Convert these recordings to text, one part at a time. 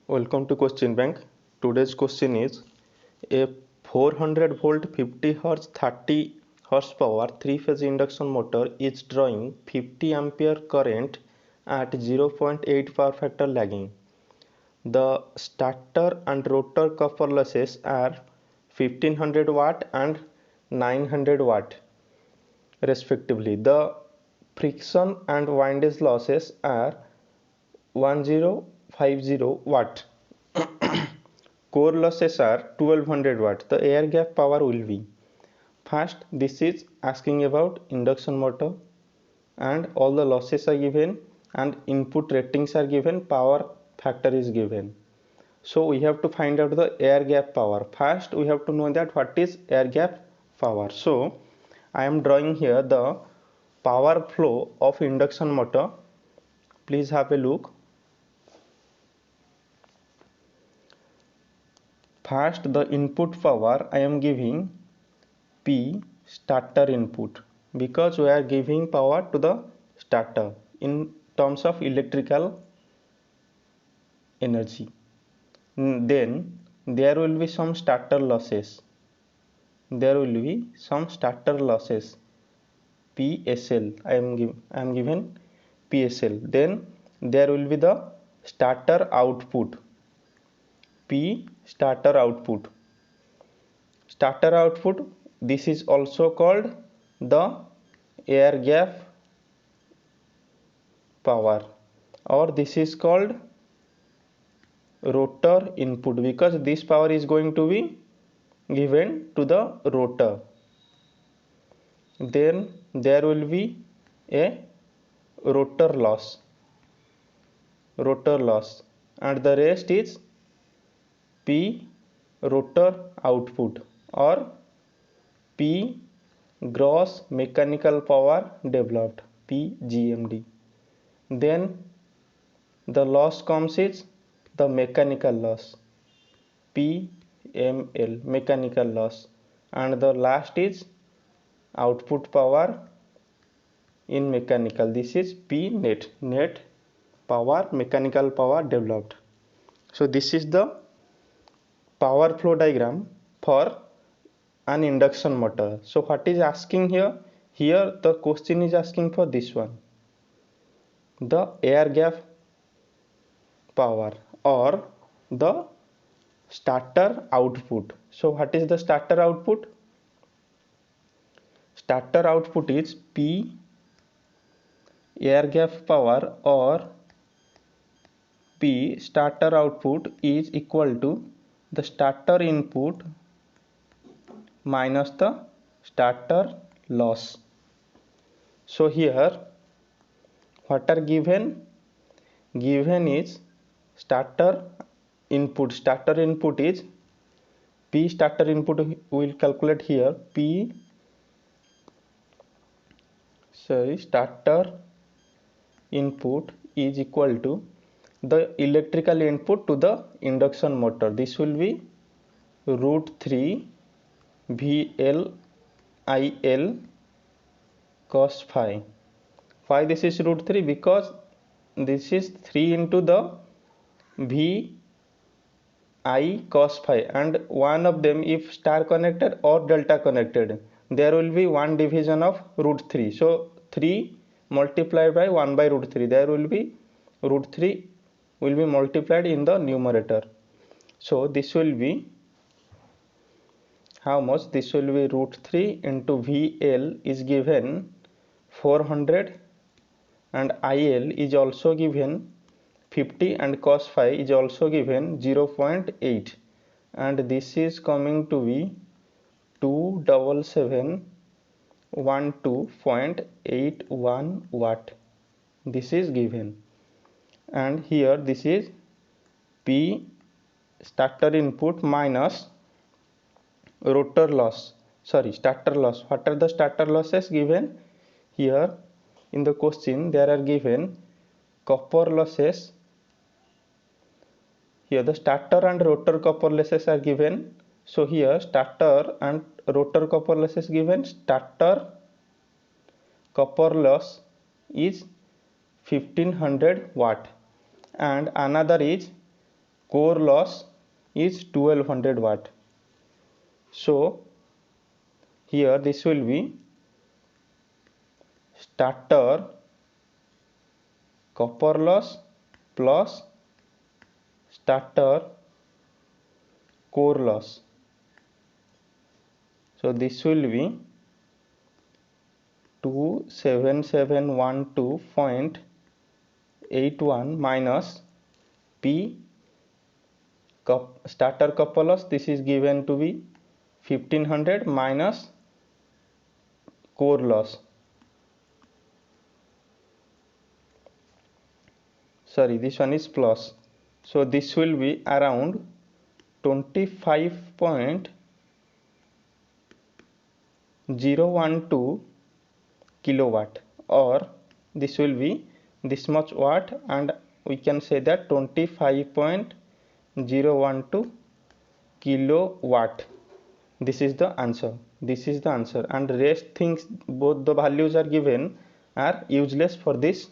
Welcome to Question Bank. Today's question is a 400 volt 50 Hz 30 horsepower 3-phase induction motor is drawing 50 ampere current at 0.8 power factor lagging. The starter and rotor copper losses are 1500 watt and 900 watt respectively. The friction and windage losses are 1050 watt. Core losses are 1200 watt. The air gap power will be, first this is asking about induction motor and all the losses are given and input ratings are given, power factor is given. So we have to find out the air gap power. First we have to know that what is air gap power. So I am drawing here the power flow of induction motor. Please have a look. First the input power I am giving P starter input, because we are giving power to the starter in terms of electrical energy. Then there will be some starter losses. PSL. I am given PSL. Then there will be the starter output. P starter output. This is also called the air gap power, or this is called rotor input, because this power is going to be given to the rotor. Then there will be a rotor loss, and the rest is P rotor output or P gross mechanical power developed, PGMD. Then the loss comes is the mechanical loss, PML, mechanical loss, and the last is output power in mechanical. This is P net, power, mechanical power developed. So this is the power flow diagram for an induction motor. So what is asking here? Here the question is asking for this one, the air gap power or the starter output. So what is the starter output? Starter output is P air gap power, or P starter output is equal to the starter input minus the starter loss. So here what are given? Given is starter input. Starter input is P starter input. We will calculate here. Starter input is equal to the electrical input to the induction motor. This will be √3 VL IL cos phi. Why this is √3? Because this is 3 into the V I cos phi, and one of them, if star connected or delta connected, there will be one division of √3. So 3 multiplied by 1 by √3, there will be √3 will be multiplied in the numerator. So this will be how much? This will be √3 into VL is given 400 and IL is also given 50 and cos phi is also given 0.8, and this is coming to be 27712.81 watt. This is given, and here this is P starter input minus rotor loss, starter loss. What are the starter losses given? Here in the question there are given copper losses. Here the starter and rotor copper losses are given. So here starter and rotor copper losses given. Starter copper loss is 1500 watt and another is core loss is 1200 watt. So here this will be starter copper loss plus starter core loss. So this will be 27712.81 minus P starter copper loss, this is given to be 1500 minus core loss. Sorry, this one is plus. So this will be around 25.012 kilowatt, or this will be this much watt, and we can say that 25.012 kilowatt. This is the answer. This is the answer, and rest things, both the values are given, are useless for this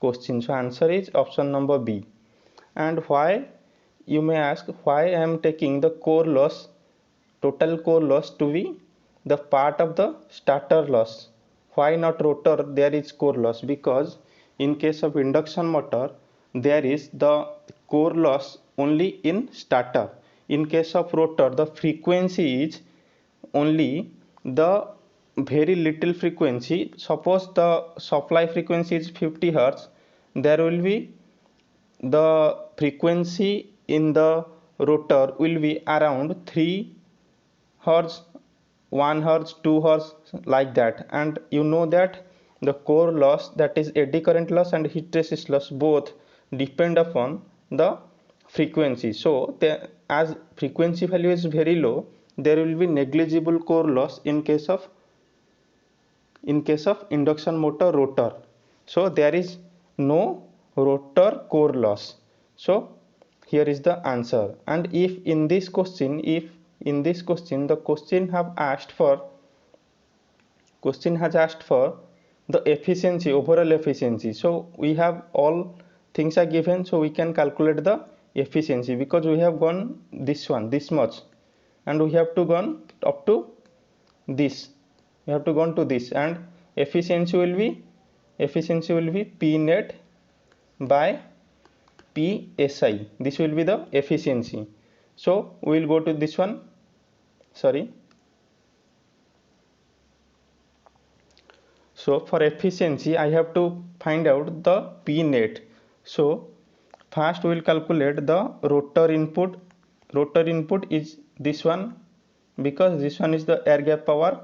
question. So answer is option number B. And why, you may ask, why I am taking the core loss, total core loss, to be the part of the starter loss? Why not rotor there is core loss? Because in case of induction motor there is the core loss only in starter. In case of rotor the frequency is only the very little frequency. Suppose the supply frequency is 50 hertz, there will be the frequency in the rotor will be around 3 hertz, 1 hertz, 2 hertz, like that. And you know that the core loss, that is eddy current loss and hysteresis loss, both depend upon the frequency. So as frequency value is very low, there will be negligible core loss in case of induction motor rotor. So there is no rotor core loss. So here is the answer. And if in this question, the question has asked for the efficiency, overall efficiency. So we have all things are given, so we can calculate the efficiency, because we have gone this much, and we have to gone up to this, we have to go to this, and efficiency will be P net by PSI. This will be the efficiency. So we will go to this one. Sorry. So for efficiency I have to find out the P net. So first we will calculate the rotor input. Rotor input is this one, because this one is the air gap power.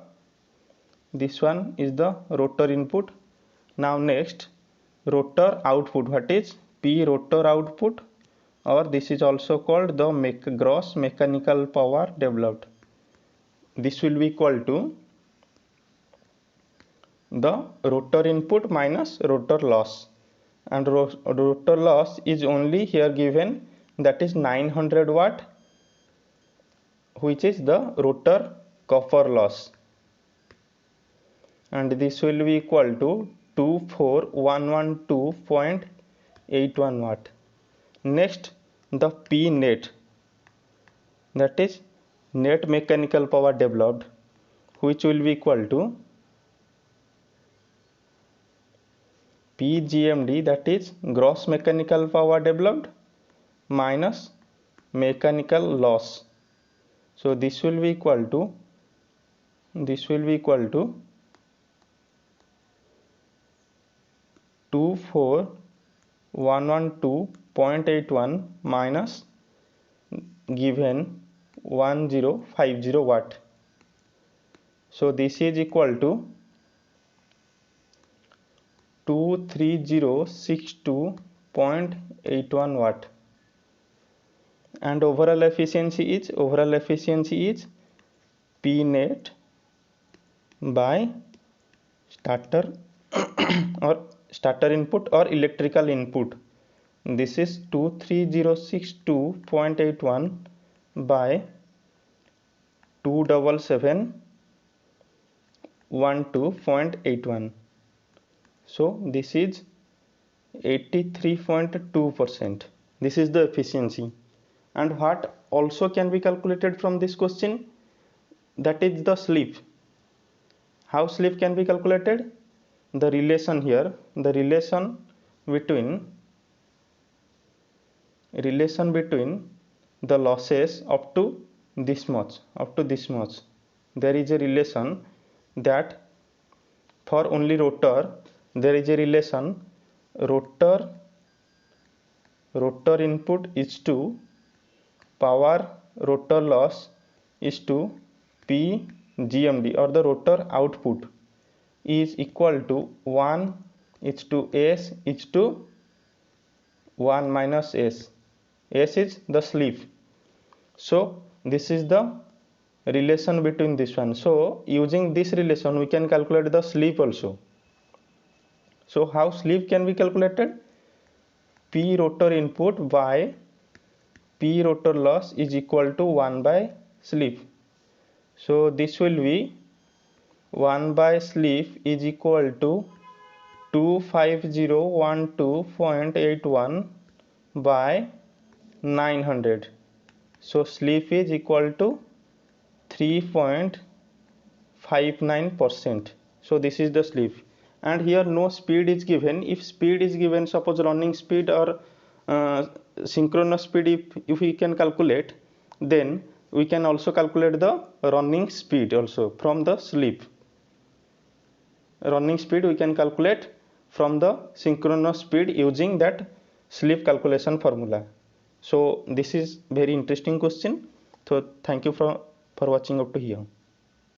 This one is the rotor input. Now next, rotor output. What is P rotor output, or this is also called the gross mechanical power developed. This will be equal to the rotor input minus rotor loss, and rotor loss is only here given, that is 900 watt, which is the rotor copper loss, and this will be equal to 24112.81 watt. Next, the P net, that is net mechanical power developed, which will be equal to PGMD, that is gross mechanical power developed minus mechanical loss. So this will be equal to 24112.81 minus given 1050 watt. So this is equal to 23062.81 watt, and overall efficiency is P net by starter or starter input or electrical input. This is 23062.81 by 27712.81. So this is 83.2%. This is the efficiency. And what also can be calculated from this question, that is the sleep. How sleep can be calculated? The relation here, the relation between the losses up to this much, there is a relation that for only rotor there is a relation rotor input is to power rotor loss is to P GMD, or the rotor output is equal to 1 is to S is to 1 minus S. S is the sleep. So this is the relation between this one. So using this relation we can calculate the sleep also. So how sleep can be calculated? P rotor input by P rotor loss is equal to 1 by sleep. So this will be 1 by sleep is equal to 25012.81 by 900. So sleep is equal to 3.59%. So this is the sleep, and here no speed is given. If speed is given, suppose running speed or synchronous speed, if we can calculate, then we can also calculate the running speed also from the sleep. Running speed we can calculate from the synchronous speed using that sleep calculation formula. So this is very interesting question. So thank you for watching up to here.